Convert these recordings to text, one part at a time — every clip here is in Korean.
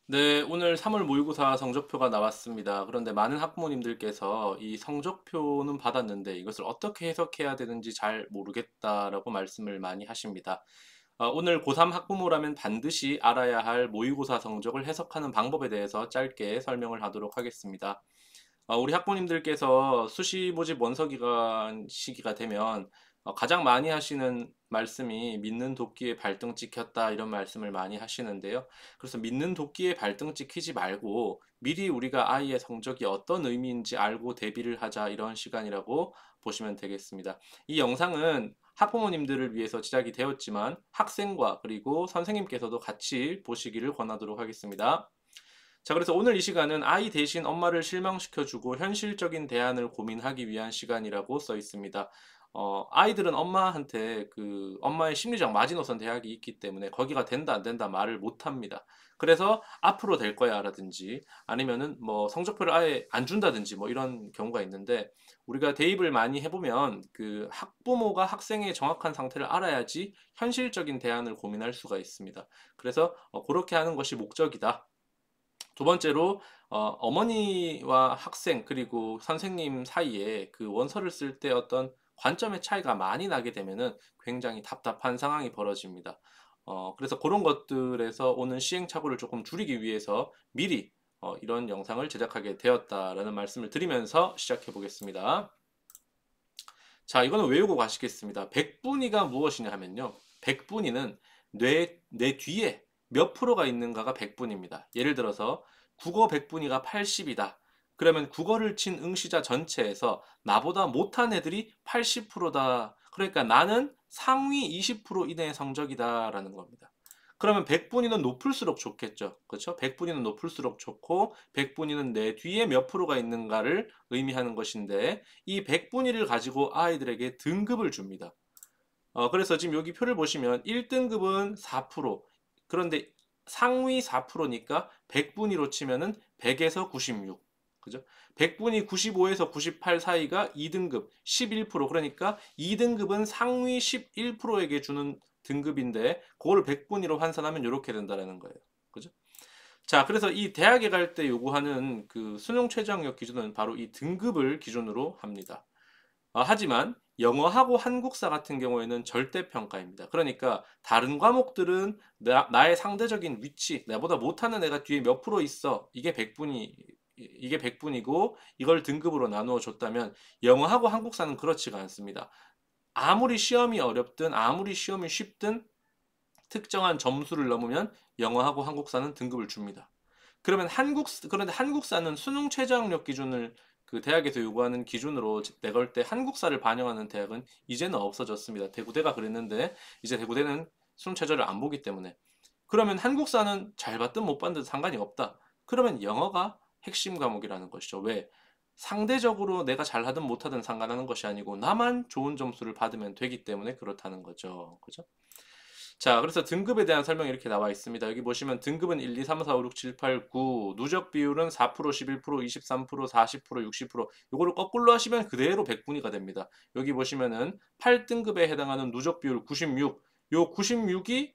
네, 오늘 3월 모의고사 성적표가 나왔습니다. 그런데 많은 학부모님들께서 이 성적표는 받았는데 이것을 어떻게 해석해야 되는지 잘 모르겠다라고 말씀을 많이 하십니다. 오늘 고3 학부모라면 반드시 알아야 할 모의고사 성적을 해석하는 방법에 대해서 짧게 설명을 하도록 하겠습니다. 우리 학부모님들께서 수시 모집 원서 기간 시기가 되면 가장 많이 하시는 말씀이 믿는 도끼에 발등 찍혔다 이런 말씀을 많이 하시는데요. 그래서 믿는 도끼에 발등 찍히지 말고 미리 우리가 아이의 성적이 어떤 의미인지 알고 대비를 하자 이런 시간이라고 보시면 되겠습니다. 이 영상은 학부모님들을 위해서 제작이 되었지만 학생과 그리고 선생님께서도 같이 보시기를 권하도록 하겠습니다. 자, 그래서 오늘 이 시간은 아이 대신 엄마를 실망시켜주고 현실적인 대안을 고민하기 위한 시간이라고 써 있습니다. 아이들은 엄마한테 그 엄마의 심리적 마지노선 대학이 있기 때문에 거기가 된다 안 된다 말을 못 합니다. 그래서 앞으로 될 거야 라든지 아니면은 뭐 성적표를 아예 안 준다든지 뭐 이런 경우가 있는데 우리가 대입을 많이 해보면 그 학부모가 학생의 정확한 상태를 알아야지 현실적인 대안을 고민할 수가 있습니다. 그래서 그렇게 하는 것이 목적이다. 두 번째로 어머니와 학생 그리고 선생님 사이에 그 원서를 쓸 때 어떤 관점의 차이가 많이 나게 되면은 굉장히 답답한 상황이 벌어집니다. 그래서 그런 것들에서 오는 시행착오를 조금 줄이기 위해서 미리 이런 영상을 제작하게 되었다라는 말씀을 드리면서 시작해 보겠습니다. 자, 이거는 외우고 가시겠습니다. 백분위가 무엇이냐 하면요. 백분위는 뇌 뒤에 몇 프로가 있는가가 백분위입니다. 예를 들어서 국어 백분위가 80이다. 그러면 국어를 친 응시자 전체에서 나보다 못한 애들이 80%다. 그러니까 나는 상위 20% 이내의 성적이다라는 겁니다. 그러면 백분위는 높을수록 좋겠죠. 그렇죠? 백분위는 높을수록 좋고 백분위는 내 뒤에 몇 프로가 있는가를 의미하는 것인데 이 백분위를 가지고 아이들에게 등급을 줍니다. 그래서 지금 여기 표를 보시면 1등급은 4%, 그런데 상위 4%니까 백분위로 치면은 100에서 96. 그죠? 백분위 95에서 98 사이가 2등급 11%, 그러니까 2등급은 상위 11%에게 주는 등급인데 그걸 백분위로 환산하면 이렇게 된다는 거예요. 그죠? 자, 그래서 이 대학에 갈 때 요구하는 그 수능 최저학력 기준은 바로 이 등급을 기준으로 합니다. 하지만 영어하고 한국사 같은 경우에는 절대평가입니다. 그러니까 다른 과목들은 나의 상대적인 위치, 나보다 못하는 애가 뒤에 몇 프로 있어. 이게 100분이고 이걸 등급으로 나누어 줬다면 영어하고 한국사는 그렇지가 않습니다. 아무리 시험이 어렵든 아무리 시험이 쉽든 특정한 점수를 넘으면 영어하고 한국사는 등급을 줍니다. 그런데 한국사는 수능 최저학력 기준을 그 대학에서 요구하는 기준으로 내걸 때 한국사를 반영하는 대학은 이제는 없어졌습니다. 대구대가 그랬는데 이제 대구대는 수능 최저를 안 보기 때문에. 그러면 한국사는 잘 봤든 못 봤든 상관이 없다. 그러면 영어가 핵심 과목이라는 것이죠. 왜? 상대적으로 내가 잘하든 못하든 상관하는 것이 아니고 나만 좋은 점수를 받으면 되기 때문에 그렇다는 거죠. 그죠? 자, 그래서 등급에 대한 설명이 이렇게 나와 있습니다. 여기 보시면 등급은 1, 2, 3, 4, 5, 6, 7, 8, 9. 누적 비율은 4%, 11%, 23%, 40%, 60%. 요거를 거꾸로 하시면 그대로 백분위가 됩니다. 여기 보시면은 8등급에 해당하는 누적 비율 96. 요 96이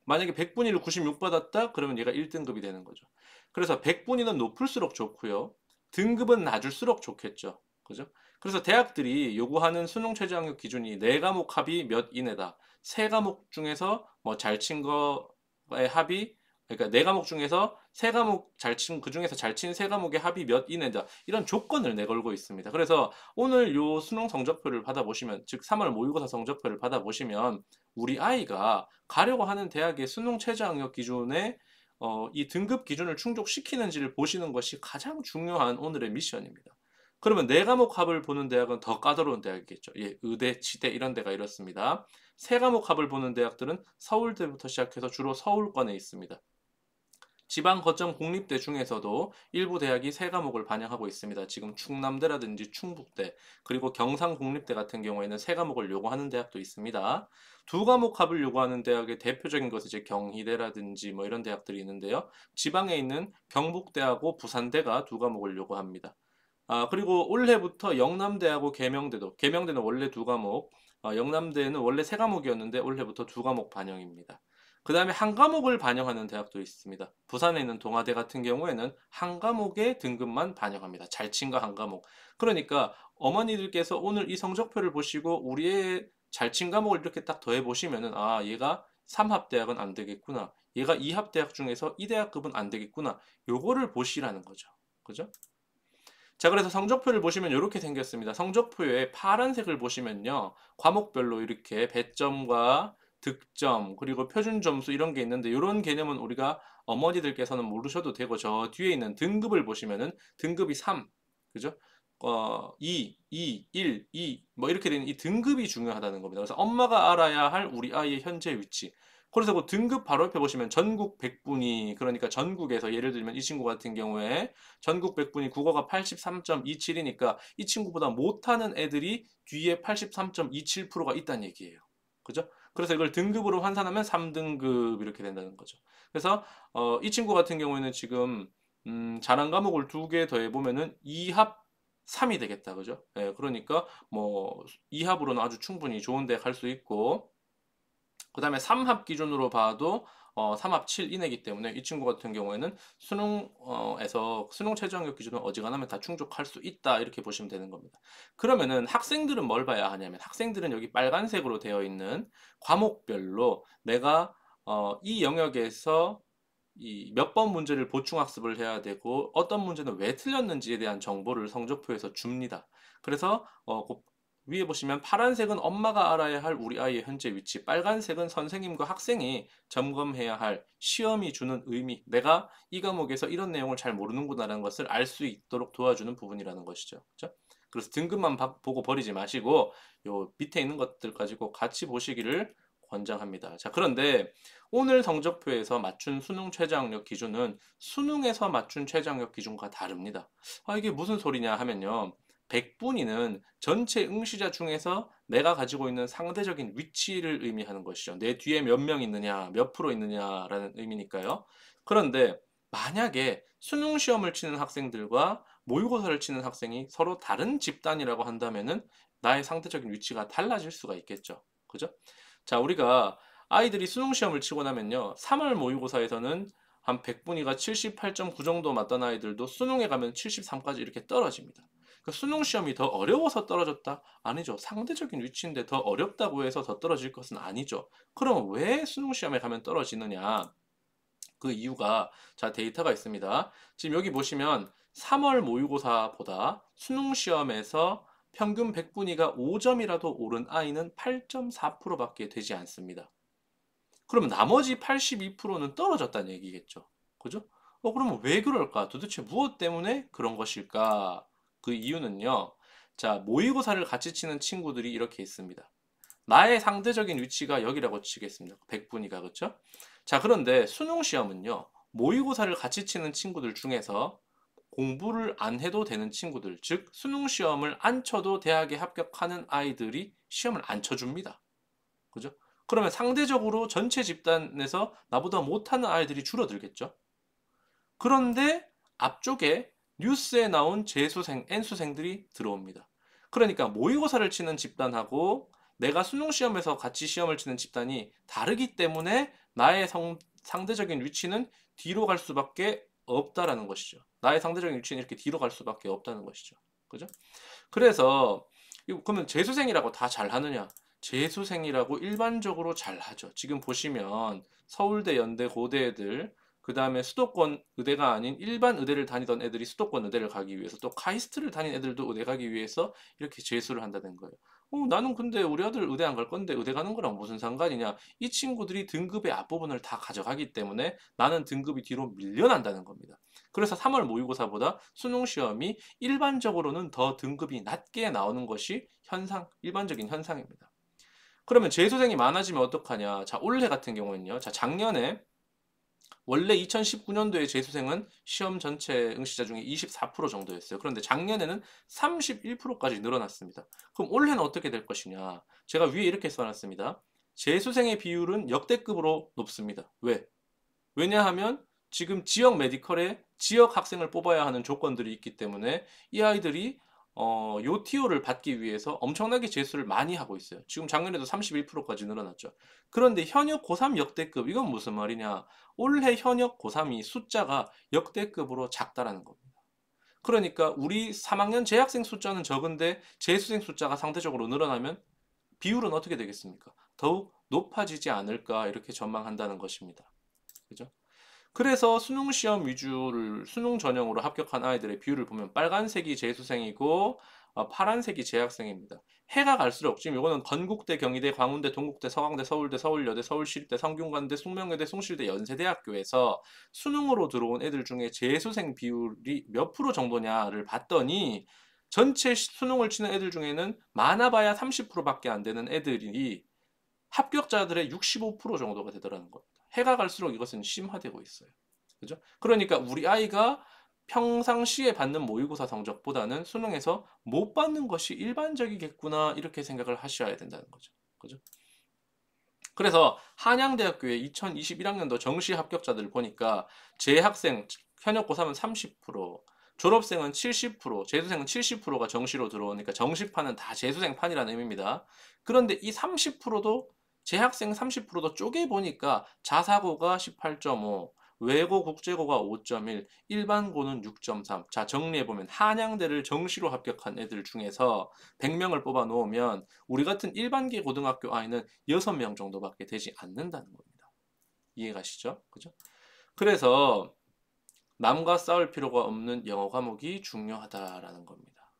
만약에 백분위를 96 받았다? 그러면 얘가 1등급이 되는 거죠. 그래서 백분위는 높을수록 좋고요. 등급은 낮을수록 좋겠죠. 그죠? 그래서 대학들이 요구하는 수능 최저학력 기준이 4과목 합이 몇 이내다. 세 과목 중에서 뭐 잘 친 거의 합이, 그러니까 네 과목 중에서 세 과목 잘 친 그 중에서 잘 친 세 과목의 합이 몇 이내다, 이런 조건을 내걸고 있습니다. 그래서 오늘 요 수능 성적표를 받아보시면, 즉 3월 모의고사 성적표를 받아보시면 우리 아이가 가려고 하는 대학의 수능 최저학력 기준에 이 등급 기준을 충족시키는지를 보시는 것이 가장 중요한 오늘의 미션입니다. 그러면 네 과목 합을 보는 대학은 더 까다로운 대학이겠죠. 예, 의대, 치대 이런 데가 이렇습니다. 세 과목 합을 보는 대학들은 서울대부터 시작해서 주로 서울권에 있습니다. 지방 거점 공립대 중에서도 일부 대학이 세 과목을 반영하고 있습니다. 지금 충남대라든지 충북대, 그리고 경상국립대 같은 경우에는 세 과목을 요구하는 대학도 있습니다. 두 과목 합을 요구하는 대학의 대표적인 것이 이제 경희대라든지 뭐 이런 대학들이 있는데요. 지방에 있는 경북대하고 부산대가 두 과목을 요구합니다. 그리고 올해부터 영남대하고 계명대는 원래 두 과목, 영남대는 원래 세 과목이었는데 올해부터 두 과목 반영입니다. 그 다음에 한 과목을 반영하는 대학도 있습니다. 부산에 있는 동아대 같은 경우에는 한 과목의 등급만 반영합니다. 잘 친 거 한 과목. 그러니까 어머니들께서 오늘 이 성적표를 보시고 우리의 잘 친 과목을 이렇게 딱 더해 보시면은 아, 얘가 3합 대학은 안 되겠구나. 얘가 2합 대학 중에서 이 대학급은 안 되겠구나. 요거를 보시라는 거죠. 그죠? 자, 그래서 성적표를 보시면 이렇게 생겼습니다. 성적표에 파란색을 보시면요. 과목별로 이렇게 배점과 득점, 그리고 표준 점수 이런 게 있는데 이런 개념은 우리가 어머니들께서는 모르셔도 되고 저 뒤에 있는 등급을 보시면은 등급이 3, 그죠? 2, 1, 2, 뭐 이렇게 되는 이 등급이 중요하다는 겁니다. 그래서 엄마가 알아야 할 우리 아이의 현재 위치. 그래서 그 등급 바로 옆에 보시면 전국 100분위, 그러니까 전국에서 예를 들면 이 친구 같은 경우에 전국 100분위 국어가 83.27이니까 이 친구보다 못하는 애들이 뒤에 83.27%가 있다는 얘기예요. 그죠? 그래서 이걸 등급으로 환산하면 3등급 이렇게 된다는 거죠. 그래서 이 친구 같은 경우에는 지금 잘한 과목을 2개 더해 보면은 2합 3이 되겠다. 그죠? 예, 그러니까 뭐 2합으로는 아주 충분히 좋은 데 갈 수 있고 그 다음에 3합 기준으로 봐도 3합 7 이내기 때문에 이 친구 같은 경우에는 수능에서 수능 최저학력 기준을 어지간하면 다 충족할 수 있다 이렇게 보시면 되는 겁니다. 그러면은 학생들은 뭘 봐야 하냐면 학생들은 여기 빨간색으로 되어 있는 과목별로 내가 이 영역에서 이 몇 번 문제를 보충 학습을 해야 되고 어떤 문제는 왜 틀렸는지에 대한 정보를 성적표에서 줍니다. 그래서 그 위에 보시면 파란색은 엄마가 알아야 할 우리 아이의 현재 위치, 빨간색은 선생님과 학생이 점검해야 할 시험이 주는 의미, 내가 이 과목에서 이런 내용을 잘 모르는구나라는 것을 알 수 있도록 도와주는 부분이라는 것이죠. 그렇죠? 그래서 등급만 보고 버리지 마시고 요 밑에 있는 것들 가지고 같이 보시기를 권장합니다. 자, 그런데 오늘 성적표에서 맞춘 수능 최저학력 기준은 수능에서 맞춘 최저학력 기준과 다릅니다. 아, 이게 무슨 소리냐 하면요. 100분위는 전체 응시자 중에서 내가 가지고 있는 상대적인 위치를 의미하는 것이죠. 내 뒤에 몇 명 있느냐, 몇 프로 있느냐라는 의미니까요. 그런데 만약에 수능 시험을 치는 학생들과 모의고사를 치는 학생이 서로 다른 집단이라고 한다면은 나의 상대적인 위치가 달라질 수가 있겠죠. 그죠? 자, 우리가 아이들이 수능 시험을 치고 나면요. 3월 모의고사에서는 한 100분위가 78.9 정도 맞던 아이들도 수능에 가면 73까지 이렇게 떨어집니다. 그 수능 시험이 더 어려워서 떨어졌다? 아니죠. 상대적인 위치인데 더 어렵다고 해서 더 떨어질 것은 아니죠. 그럼 왜 수능 시험에 가면 떨어지느냐? 그 이유가 자 데이터가 있습니다. 지금 여기 보시면 3월 모의고사보다 수능 시험에서 평균 100분위가 5점이라도 오른 아이는 8.4%밖에 되지 않습니다. 그러면 나머지 82%는 떨어졌다는 얘기겠죠. 그죠? 그러면 왜 그럴까? 도대체 무엇 때문에 그런 것일까? 그 이유는요. 자, 모의고사를 같이 치는 친구들이 이렇게 있습니다. 나의 상대적인 위치가 여기라고 치겠습니다. 100분위가 그렇죠? 자, 그런데 수능 시험은요. 모의고사를 같이 치는 친구들 중에서 공부를 안 해도 되는 친구들, 즉 수능 시험을 안 쳐도 대학에 합격하는 아이들이 시험을 안 쳐줍니다. 그죠? 그러면 상대적으로 전체 집단에서 나보다 못하는 아이들이 줄어들겠죠? 그런데 앞쪽에 뉴스에 나온 재수생, N수생들이 들어옵니다. 그러니까 모의고사를 치는 집단하고 내가 수능시험에서 같이 시험을 치는 집단이 다르기 때문에 나의 상대적인 위치는 뒤로 갈 수밖에 없다라는 것이죠. 나의 상대적인 위치는 이렇게 뒤로 갈 수밖에 없다는 것이죠. 그죠? 그래서 그러면 재수생이라고 다 잘하느냐? 재수생이라고 일반적으로 잘하죠. 지금 보시면 서울대, 연대, 고대 애들 그 다음에 수도권 의대가 아닌 일반 의대를 다니던 애들이 수도권 의대를 가기 위해서 또 카이스트를 다닌 애들도 의대 가기 위해서 이렇게 재수를 한다는 거예요. 나는 근데 우리 아들 의대 안 갈 건데 의대 가는 거랑 무슨 상관이냐? 이 친구들이 등급의 앞부분을 다 가져가기 때문에 나는 등급이 뒤로 밀려난다는 겁니다. 그래서 3월 모의고사보다 수능 시험이 일반적으로는 더 등급이 낮게 나오는 것이 일반적인 현상입니다. 그러면 재수생이 많아지면 어떡하냐? 자, 올해 같은 경우는요. 자, 작년에 원래 2019년도에 재수생은 시험 전체 응시자 중에 24% 정도였어요. 그런데 작년에는 31%까지 늘어났습니다. 그럼 올해는 어떻게 될 것이냐? 제가 위에 이렇게 써놨습니다. 재수생의 비율은 역대급으로 높습니다. 왜? 왜냐하면 지금 지역 메디컬에 지역 학생을 뽑아야 하는 조건들이 있기 때문에 이 아이들이 요티오를 받기 위해서 엄청나게 재수를 많이 하고 있어요. 지금 작년에도 31%까지 늘어났죠. 그런데 현역 고3 역대급 이건 무슨 말이냐? 올해 현역 고3이 숫자가 역대급으로 작다라는 겁니다. 그러니까 우리 3학년 재학생 숫자는 적은데 재수생 숫자가 상대적으로 늘어나면 비율은 어떻게 되겠습니까? 더욱 높아지지 않을까 이렇게 전망한다는 것입니다. 그죠? 그래서 수능 시험 위주를 수능 전형으로 합격한 아이들의 비율을 보면 빨간색이 재수생이고 파란색이 재학생입니다. 해가 갈수록 지금 이거는 건국대, 경희대, 광운대, 동국대, 서강대, 서울대, 서울여대, 서울시립대, 성균관대, 숙명여대, 숭실대, 연세대학교에서 수능으로 들어온 애들 중에 재수생 비율이 몇 프로 정도냐를 봤더니 전체 수능을 치는 애들 중에는 많아봐야 30%밖에 안 되는 애들이 합격자들의 65% 정도가 되더라는 겁니다. 해가 갈수록 이것은 심화되고 있어요. 그죠? 그러니까 우리 아이가 평상시에 받는 모의고사 성적보다는 수능에서 못 받는 것이 일반적이겠구나 이렇게 생각을 하셔야 된다는 거죠. 그죠? 그래서 한양대학교의 2021학년도 정시 합격자들 보니까 재학생 현역 고3은 30%, 졸업생은 70%, 재수생은 70%가 정시로 들어오니까 정시판은 다 재수생판이라는 의미입니다. 그런데 이 30%도 재학생 30%도 쪼개보니까 자사고가 18.5, 외고 국제고가 5.1, 일반고는 6.3. 자, 정리해보면 한양대를 정시로 합격한 애들 중에서 100명을 뽑아 놓으면 우리 같은 일반계 고등학교 아이는 6명 정도밖에 되지 않는다는 겁니다. 이해가시죠? 그죠? 그래서 남과 싸울 필요가 없는 영어 과목이 중요하다라는 겁니다.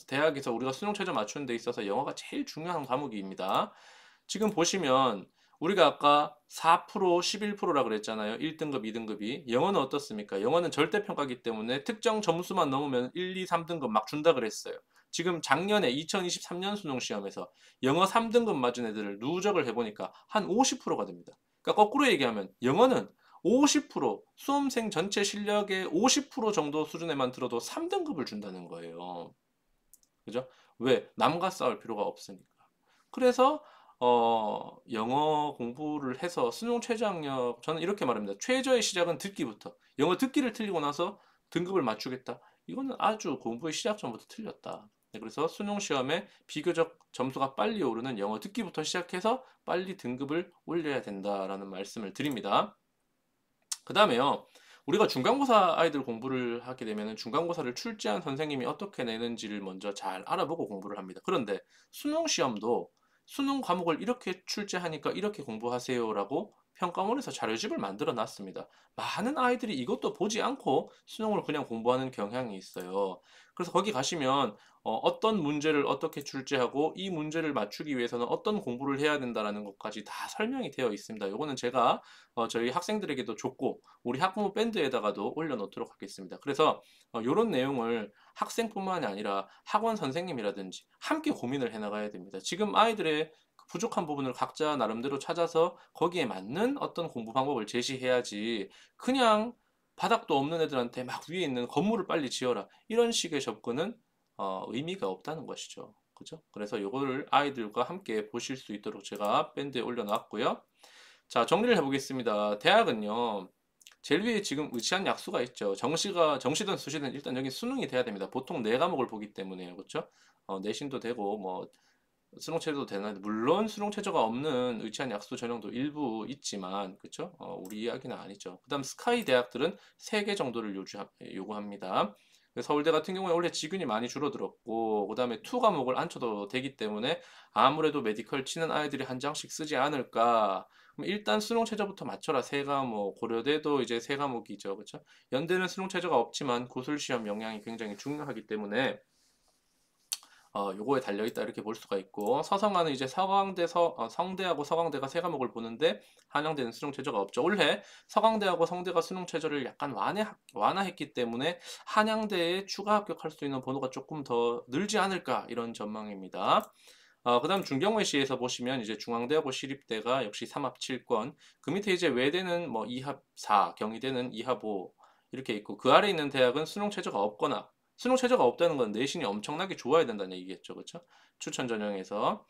대학에서 우리가 수능 최저 맞추는 데 있어서 영어가 제일 중요한 과목입니다. 지금 보시면 우리가 아까 4%, 11%라 그랬잖아요. 1등급, 2등급이. 영어는 어떻습니까? 영어는 절대평가기 때문에 특정 점수만 넘으면 1, 2, 3등급 막 준다 그랬어요. 지금 작년에 2023년 수능 시험에서 영어 3등급 맞은 애들을 누적을 해보니까 한 50%가 됩니다. 그러니까 거꾸로 얘기하면 영어는 50% 수험생 전체 실력의 50% 정도 수준에만 들어도 3등급을 준다는 거예요. 그죠? 왜? 남과 싸울 필요가 없으니까. 그래서 영어 공부를 해서 수능 최저학력 저는 이렇게 말합니다. 최저의 시작은 듣기부터. 영어 듣기를 틀리고 나서 등급을 맞추겠다. 이거는 아주 공부의 시작 전부터 틀렸다. 네, 그래서 수능 시험에 비교적 점수가 빨리 오르는 영어 듣기부터 시작해서 빨리 등급을 올려야 된다라는 말씀을 드립니다. 그 다음에요. 우리가 중간고사 아이들 공부를 하게 되면 중간고사를 출제한 선생님이 어떻게 내는지를 먼저 잘 알아보고 공부를 합니다. 그런데 수능 시험도 수능 과목을 이렇게 출제하니까 이렇게 공부하세요라고 평가원에서 자료집을 만들어 놨습니다. 많은 아이들이 이것도 보지 않고 수능을 그냥 공부하는 경향이 있어요. 그래서 거기 가시면 어떤 문제를 어떻게 출제하고 이 문제를 맞추기 위해서는 어떤 공부를 해야 된다라는 것까지 다 설명이 되어 있습니다. 요거는 제가 저희 학생들에게도 줬고 우리 학부모 밴드에다가도 올려놓도록 하겠습니다. 그래서 이런 내용을 학생뿐만이 아니라 학원 선생님이라든지 함께 고민을 해나가야 됩니다. 지금 아이들의 부족한 부분을 각자 나름대로 찾아서 거기에 맞는 어떤 공부 방법을 제시해야지 그냥 바닥도 없는 애들한테 막 위에 있는 건물을 빨리 지어라 이런 식의 접근은 의미가 없다는 것이죠. 그죠? 그래서 이거를 아이들과 함께 보실 수 있도록 제가 밴드에 올려놨고요. 자, 정리를 해보겠습니다. 대학은요, 제일 위에 지금 의치한 약수가 있죠. 정시든 수시든 일단 여기 수능이 돼야 됩니다. 보통 네 과목을 보기 때문에요. 그렇죠? 내신도 되고, 뭐, 수능 최저도 되나, 물론 수능 최저가 없는 의치한 약수 전형도 일부 있지만, 그렇죠? 우리 이야기는 아니죠. 그 다음 스카이 대학들은 3개 정도를 요구합니다. 서울대 같은 경우에 원래 지근이 많이 줄어들었고, 그 다음에 투 과목을 안 쳐도 되기 때문에 아무래도 메디컬 치는 아이들이 한 장씩 쓰지 않을까. 그럼 일단 수능 최저부터 맞춰라. 세 과목. 고려대도 이제 세 과목이죠. 그렇죠? 연대는 수능 최저가 없지만 고술 시험 영향이 굉장히 중요하기 때문에 요거에 달려있다 이렇게 볼 수가 있고 서성하는 이제 성대하고 서강대가 세 과목을 보는데 한양대는 수능 최저가 없죠. 올해 서강대하고 성대가 수능 최저를 약간 완화했기 때문에 한양대에 추가 합격할 수 있는 번호가 조금 더 늘지 않을까 이런 전망입니다. 그 다음 중경외시에서 보시면 이제 중앙대하고 시립대가 역시 3합 7권 그 밑에 이제 외대는 뭐 2합 4 경희대는 2합 5 이렇게 있고 그 아래 있는 대학은 수능 최저가 없거나 수능 최저가 없다는 건 내신이 엄청나게 좋아야 된다는 얘기겠죠. 그렇죠? 추천 전형에서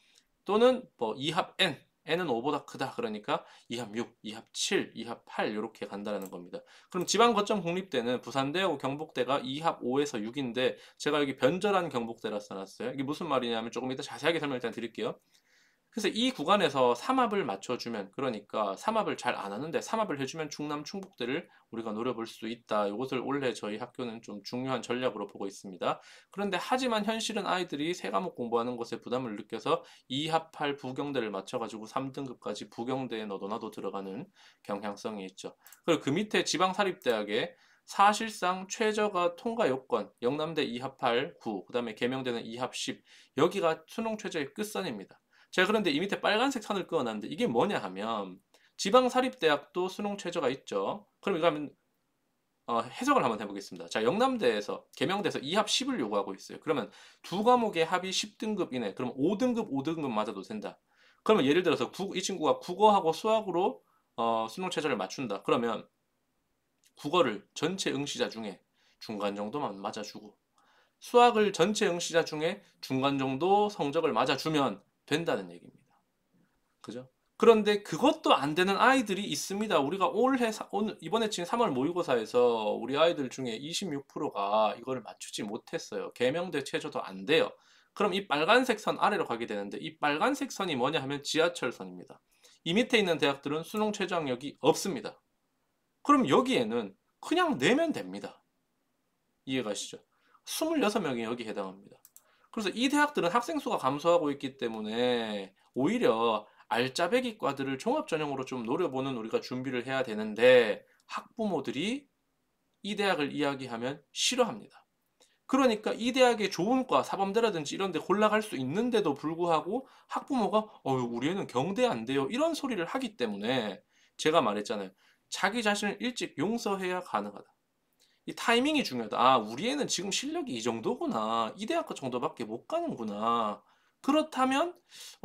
또는 뭐 2합 N n은 5보다 크다. 그러니까 2합 6, 2합 7, 2합 8 이렇게 간다는 겁니다. 그럼 지방거점 국립대는 부산대하고 경북대가 2합 5에서 6인데 제가 여기 변절한 경북대라 써놨어요. 이게 무슨 말이냐면 조금 이따 자세하게 설명 일단 드릴게요. 그래서 이 구간에서 삼합을 맞춰주면, 그러니까 삼합을 잘 안 하는데 삼합을 해주면 충남 충북대를 우리가 노려볼 수 있다. 이것을 올해 저희 학교는 좀 중요한 전략으로 보고 있습니다. 그런데 하지만 현실은 아이들이 세 과목 공부하는 것에 부담을 느껴서 2합8 부경대를 맞춰가지고 3등급까지 부경대에 너도 나도 들어가는 경향성이 있죠. 그리고 그 밑에 지방사립대학에 사실상 최저가 통과 요건 영남대 2합8 9, 그 다음에 계명대는 2합 10, 여기가 수능 최저의 끝선입니다. 제가 그런데 이 밑에 빨간색 선을 그어놨는데 이게 뭐냐 하면 지방사립대학도 수능 최저가 있죠. 그럼 이거 하면 해석을 한번 해보겠습니다. 자, 영남대에서 계명대에서 2합 10을 요구하고 있어요. 그러면 두 과목의 합이 10등급 이내, 그럼 5등급 5등급 맞아도 된다. 그러면 예를 들어서 이 친구가 국어하고 수학으로 수능 최저를 맞춘다. 그러면 국어를 전체 응시자 중에 중간 정도만 맞아주고 수학을 전체 응시자 중에 중간 정도 성적을 맞아주면 된다는 얘기입니다. 그죠? 그런데 그것도 안 되는 아이들이 있습니다. 우리가 오늘 이번에 지금 3월 모의고사에서 우리 아이들 중에 26%가 이거를 맞추지 못했어요. 계명대 최저도 안 돼요. 그럼 이 빨간색 선 아래로 가게 되는데 이 빨간색 선이 뭐냐 하면 지하철선입니다. 이 밑에 있는 대학들은 수능 최저 학력이 없습니다. 그럼 여기에는 그냥 내면 됩니다. 이해가시죠? 26명이 여기 해당합니다. 그래서 이 대학들은 학생 수가 감소하고 있기 때문에 오히려 알짜배기 과들을 종합전형으로 좀 노려보는 우리가 준비를 해야 되는데 학부모들이 이 대학을 이야기하면 싫어합니다. 그러니까 이 대학의 좋은 과, 사범대라든지 이런 데 골라갈 수 있는데도 불구하고 학부모가 우리 애는 경대 안 돼요. 이런 소리를 하기 때문에 제가 말했잖아요. 자기 자신을 일찍 용서해야 가능하다. 이 타이밍이 중요하다. 아, 우리 애는 지금 실력이 이 정도구나. 이 대학 정도밖에 못 가는구나. 그렇다면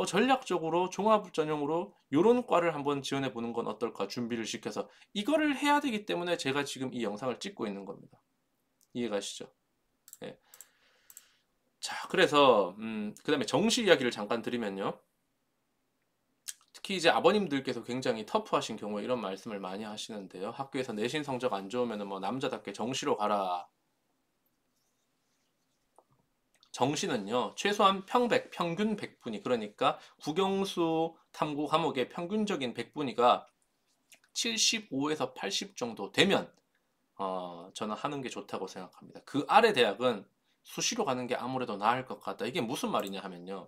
전략적으로 종합 전형으로 요런 과를 한번 지원해 보는 건 어떨까? 준비를 시켜서 이거를 해야 되기 때문에 제가 지금 이 영상을 찍고 있는 겁니다. 이해가시죠? 예. 자, 그래서 그다음에 정시 이야기를 잠깐 드리면요. 특히 이제 아버님들께서 굉장히 터프하신 경우에 이런 말씀을 많이 하시는데요. 학교에서 내신 성적 안 좋으면 뭐 남자답게 정시로 가라. 정시는요, 최소한 평균 100분위, 그러니까 국영수 탐구 과목의 평균적인 100분위가 75에서 80 정도 되면 저는 하는 게 좋다고 생각합니다. 그 아래 대학은 수시로 가는 게 아무래도 나을 것 같다. 이게 무슨 말이냐 하면요.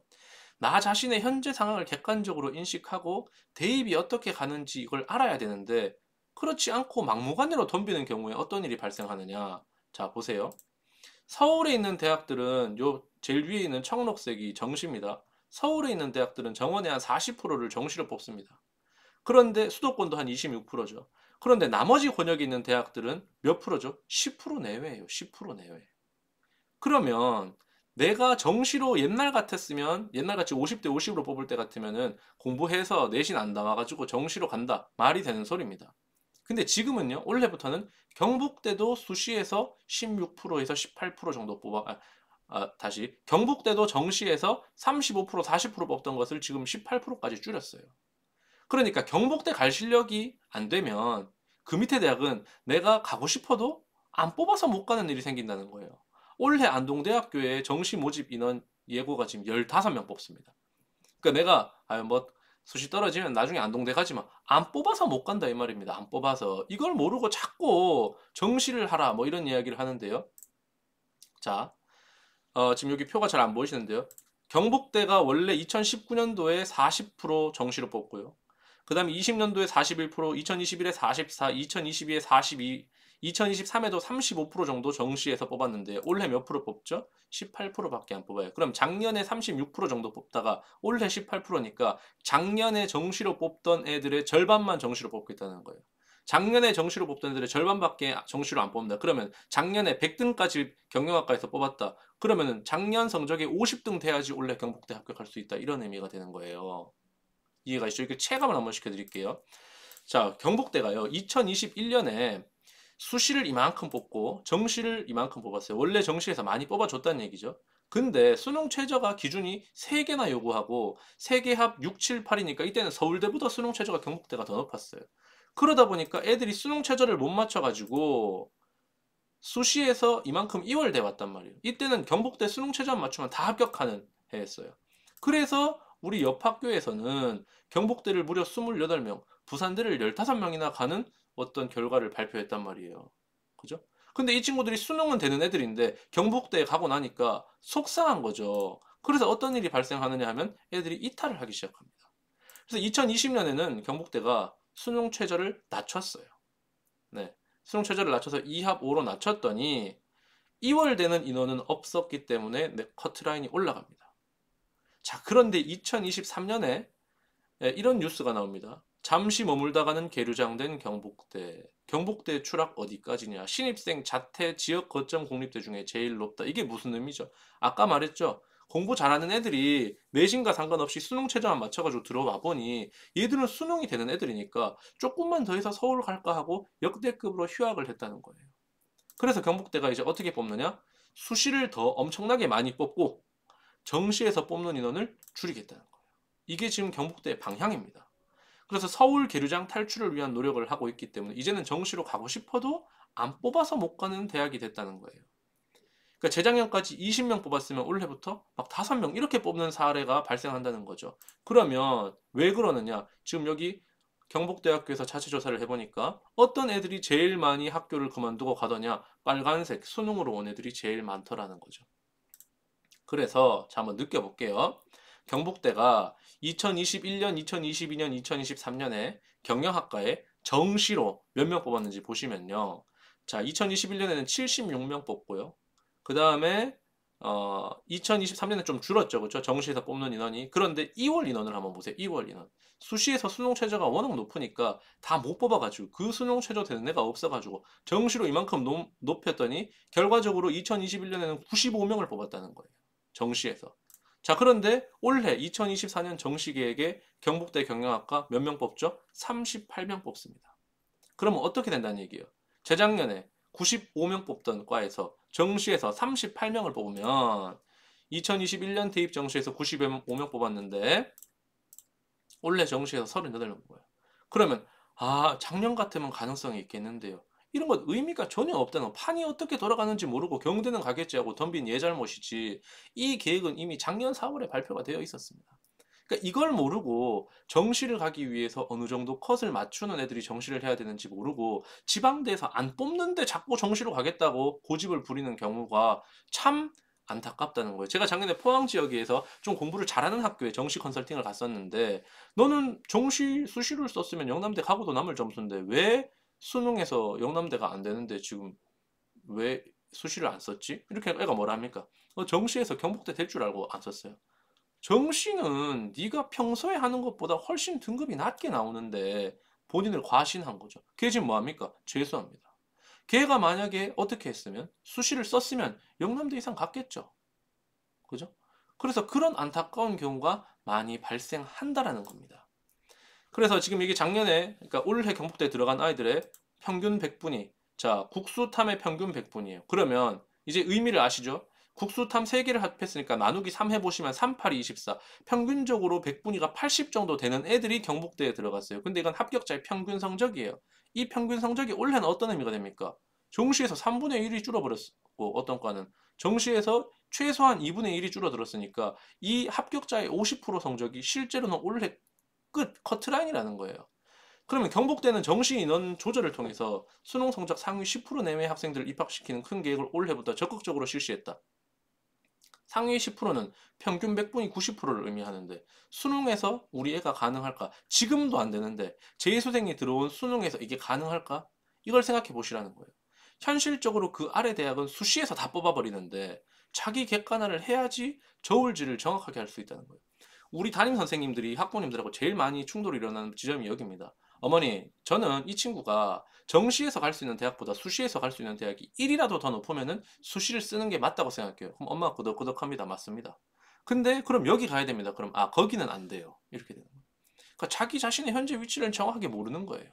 나 자신의 현재 상황을 객관적으로 인식하고 대입이 어떻게 가는지 이걸 알아야 되는데 그렇지 않고 막무가내로 덤비는 경우에 어떤 일이 발생하느냐. 자, 보세요. 서울에 있는 대학들은 요 제일 위에 있는 청록색이 정시입니다. 서울에 있는 대학들은 정원의 한 40%를 정시로 뽑습니다. 그런데 수도권도 한 26%죠. 그런데 나머지 권역에 있는 대학들은 몇 프로죠? 10% 내외예요. 10% 내외. 그러면 내가 정시로 옛날 같았으면 옛날같이 50대 50으로 뽑을 때 같으면은 공부해서 내신 안 나와가지고 정시로 간다. 말이 되는 소리입니다. 근데 지금은요, 올해부터는 경북대도 수시에서 16%에서 18% 정도 다시 경북대도 정시에서 35% 40% 뽑던 것을 지금 18%까지 줄였어요. 그러니까 경북대 갈 실력이 안 되면 그 밑에 대학은 내가 가고 싶어도 안 뽑아서 못 가는 일이 생긴다는 거예요. 올해 안동대학교의 정시 모집 인원 예고가 지금 15명 뽑습니다. 그러니까 내가 뭐 수시 떨어지면 나중에 안동대 가지만 안 뽑아서 못 간다 이 말입니다. 안 뽑아서. 이걸 모르고 자꾸 정시를 하라 뭐 이런 이야기를 하는데요. 자, 지금 여기 표가 잘 안 보이시는데요. 경북대가 원래 2019년도에 40% 정시로 뽑고요. 그 다음에 20년도에 41%, 2021에 44, 2022에 42, 2023에도 35% 정도 정시에서 뽑았는데 올해 몇 프로 뽑죠? 18%밖에 안 뽑아요. 그럼 작년에 36% 정도 뽑다가 올해 18%니까 작년에 정시로 뽑던 애들의 절반만 정시로 뽑겠다는 거예요. 작년에 정시로 뽑던 애들의 절반밖에 정시로 안 뽑는다. 그러면 작년에 100등까지 경영학과에서 뽑았다. 그러면은 작년 성적에 50등 돼야지 올해 경북대 합격할 수 있다. 이런 의미가 되는 거예요. 이해가 되시죠? 이렇게 체감을 한번 시켜드릴게요. 자, 경북대가요. 2021년에 수시를 이만큼 뽑고 정시를 이만큼 뽑았어요. 원래 정시에서 많이 뽑아줬다는 얘기죠. 근데 수능 최저가 기준이 3개나 요구하고 3개 합 6, 7, 8이니까 이때는 서울대보다 수능 최저가 경북대가 더 높았어요. 그러다 보니까 애들이 수능 최저를 못 맞춰가지고 수시에서 이만큼 이월돼 왔단 말이에요. 이때는 경북대 수능 최저만 맞추면 다 합격하는 해였어요. 그래서 우리 옆 학교에서는 경북대를 무려 28명, 부산대를 15명이나 가는 어떤 결과를 발표했단 말이에요. 그죠? 근데 이 친구들이 수능은 되는 애들인데 경북대에 가고 나니까 속상한 거죠. 그래서 어떤 일이 발생하느냐 하면 애들이 이탈을 하기 시작합니다. 그래서 2020년에는 경북대가 수능 최저를 낮췄어요. 네. 수능 최저를 낮춰서 2합 5로 낮췄더니 2월 되는 인원은 없었기 때문에 커트라인이 올라갑니다. 자, 그런데 2023년에 이런 뉴스가 나옵니다. 잠시 머물다가는 계류장된 경북대. 경북대 추락 어디까지냐? 신입생 자퇴 지역 거점 공립대 중에 제일 높다. 이게 무슨 의미죠? 아까 말했죠. 공부 잘하는 애들이 내신과 상관없이 수능 최저만 맞춰가지고 들어와 보니 얘들은 수능이 되는 애들이니까 조금만 더 해서 서울 갈까 하고 역대급으로 휴학을 했다는 거예요. 그래서 경북대가 이제 어떻게 뽑느냐? 수시를 더 엄청나게 많이 뽑고 정시에서 뽑는 인원을 줄이겠다는 거예요. 이게 지금 경북대의 방향입니다. 그래서 서울 계류장 탈출을 위한 노력을 하고 있기 때문에 이제는 정시로 가고 싶어도 안 뽑아서 못 가는 대학이 됐다는 거예요. 그러니까 재작년까지 20명 뽑았으면 올해부터 막 5명 이렇게 뽑는 사례가 발생한다는 거죠. 그러면 왜 그러느냐? 지금 여기 경북대학교에서 자체 조사를 해보니까 어떤 애들이 제일 많이 학교를 그만두고 가더냐? 빨간색 수능으로 온 애들이 제일 많더라는 거죠. 그래서 자 한번 느껴볼게요. 경북대가 2021년, 2022년, 2023년에 경영학과에 정시로 몇 명 뽑았는지 보시면요. 자, 2021년에는 76명 뽑고요. 그 다음에 2023년에 좀 줄었죠. 그렇죠? 정시에서 뽑는 인원이. 그런데 2월 인원을 한번 보세요. 2월 인원. 수시에서 수능 최저가 워낙 높으니까 다 못 뽑아가지고 그 수능 최저 되는 애가 없어가지고 정시로 이만큼 높였더니 결과적으로 2021년에는 95명을 뽑았다는 거예요. 정시에서. 자, 그런데 올해 2024년 정시 계획에 경북대 경영학과 몇 명 뽑죠? 38명 뽑습니다. 그러면 어떻게 된다는 얘기예요? 재작년에 95명 뽑던 과에서 정시에서 38명을 뽑으면 2021년 대입 정시에서 95명 뽑았는데 올해 정시에서 38명 뽑아요. 그러면 작년 같으면 가능성이 있겠는데요. 이런 건 의미가 전혀 없다는 거. 판이 어떻게 돌아가는지 모르고 경대는 가겠지 하고 덤빈 얘 잘못이지. 이 계획은 이미 작년 4월에 발표가 되어 있었습니다. 그러니까 이걸 모르고 정시를 가기 위해서 어느 정도 컷을 맞추는 애들이 정시를 해야 되는지 모르고 지방대에서 안 뽑는데 자꾸 정시로 가겠다고 고집을 부리는 경우가 참 안타깝다는 거예요. 제가 작년에 포항 지역에서 좀 공부를 잘하는 학교에 정시 컨설팅을 갔었는데 너는 정시 수시를 썼으면 영남대 가고도 남을 점수인데 왜 수능에서 영남대가 안 되는데 지금 왜 수시를 안 썼지? 이렇게 애가 뭐라 합니까? 정시에서 경북대 될 줄 알고 안 썼어요. 정시는 네가 평소에 하는 것보다 훨씬 등급이 낮게 나오는데 본인을 과신한 거죠. 걔 지금 뭐합니까? 재수합니다. 걔가 만약에 어떻게 했으면 수시를 썼으면 영남대 이상 갔겠죠. 그죠? 그래서 그런 안타까운 경우가 많이 발생한다라는 겁니다. 그래서 지금 이게 작년에 그러니까 올해 경북대에 들어간 아이들의 평균 100분위 자 국수탐의 평균 100분이에요. 그러면 이제 의미를 아시죠? 국수탐 3개를 합했으니까 나누기 3 해보시면 3, 8이 24 평균적으로 100분위가 80 정도 되는 애들이 경북대에 들어갔어요. 근데 이건 합격자의 평균 성적이에요. 이 평균 성적이 올해는 어떤 의미가 됩니까? 정시에서 3분의 1이 줄어버렸고 어떤 과는 정시에서 최소한 2분의 1이 줄어들었으니까 이 합격자의 50% 성적이 실제로는 올해 끝 커트라인이라는 거예요. 그러면 경북대는 정시 인원 조절을 통해서 수능 성적 상위 10% 내외 학생들을 입학시키는 큰 계획을 올해부터 적극적으로 실시했다. 상위 10%는 평균 100분이 90%를 의미하는데 수능에서 우리 애가 가능할까? 지금도 안 되는데 재수생이 들어온 수능에서 이게 가능할까? 이걸 생각해 보시라는 거예요. 현실적으로 그 아래 대학은 수시에서 다 뽑아버리는데 자기 객관화를 해야지 저울질을 정확하게 할 수 있다는 거예요. 우리 담임 선생님들이 학부모님들하고 제일 많이 충돌이 일어나는 지점이 여기입니다. 어머니, 저는 이 친구가 정시에서 갈 수 있는 대학보다 수시에서 갈 수 있는 대학이 1이라도 더 높으면은 수시를 쓰는 게 맞다고 생각해요. 그럼 엄마가 끄덕끄덕합니다. 맞습니다. 근데 그럼 여기 가야 됩니다. 그럼 거기는 안 돼요. 이렇게 되는 거예요. 그러니까 자기 자신의 현재 위치를 정확하게 모르는 거예요.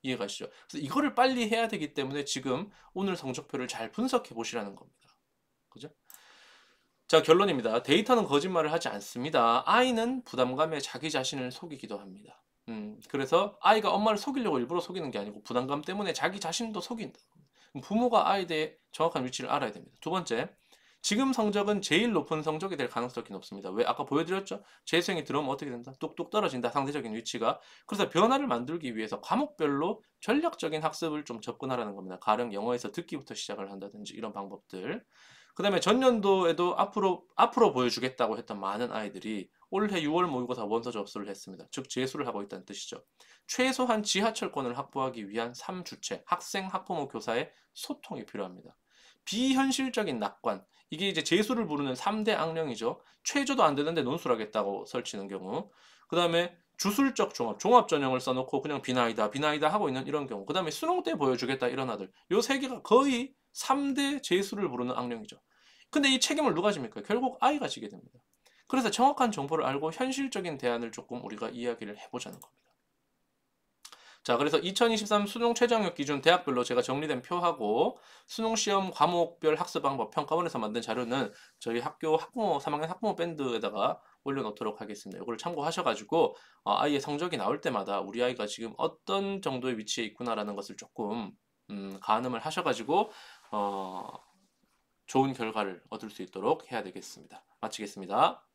이해가시죠? 그래서 이거를 빨리 해야 되기 때문에 지금 오늘 성적표를 잘 분석해 보시라는 겁니다. 그죠? 자, 결론입니다. 데이터는 거짓말을 하지 않습니다. 아이는 부담감에 자기 자신을 속이기도 합니다. 그래서 아이가 엄마를 속이려고 일부러 속이는 게 아니고 부담감 때문에 자기 자신도 속인다. 부모가 아이에 대해 정확한 위치를 알아야 됩니다. 두 번째, 지금 성적은 제일 높은 성적이 될 가능성이 높습니다. 왜? 아까 보여드렸죠? 재수생이 들어오면 어떻게 된다? 뚝뚝 떨어진다. 상대적인 위치가. 그래서 변화를 만들기 위해서 과목별로 전략적인 학습을 좀 접근하라는 겁니다. 가령 영어에서 듣기부터 시작을 한다든지 이런 방법들. 그 다음에 전년도에도 앞으로 보여주겠다고 했던 많은 아이들이 올해 6월 모의고사 원서 접수를 했습니다. 즉 재수를 하고 있다는 뜻이죠. 최소한 지하철권을 확보하기 위한 3주체, 학생, 학부모, 교사의 소통이 필요합니다. 비현실적인 낙관, 이게 이제 재수를 부르는 3대 악령이죠. 최저도 안 되는데 논술 하겠다고 설치는 경우. 그 다음에 주술적 종합 전형을 써놓고 그냥 비나이다, 비나이다 하고 있는 이런 경우. 그 다음에 수능 때 보여주겠다 이런 아들. 요 세 개가 거의 3대 재수를 부르는 악령이죠. 근데 이 책임을 누가 집니까? 결국 아이가 지게 됩니다. 그래서 정확한 정보를 알고 현실적인 대안을 조금 우리가 이야기를 해보자는 겁니다. 자, 그래서 2023 수능 최저학력 기준 대학별로 제가 정리된 표하고 수능 시험 과목별 학습 방법 평가원에서 만든 자료는 저희 학교 학부모 3학년 학부모 밴드에다가 올려놓도록 하겠습니다. 이걸 참고하셔가지고 아이의 성적이 나올 때마다 우리 아이가 지금 어떤 정도의 위치에 있구나라는 것을 조금 가늠을 하셔가지고 좋은 결과를 얻을 수 있도록 해야 되겠습니다. 마치겠습니다.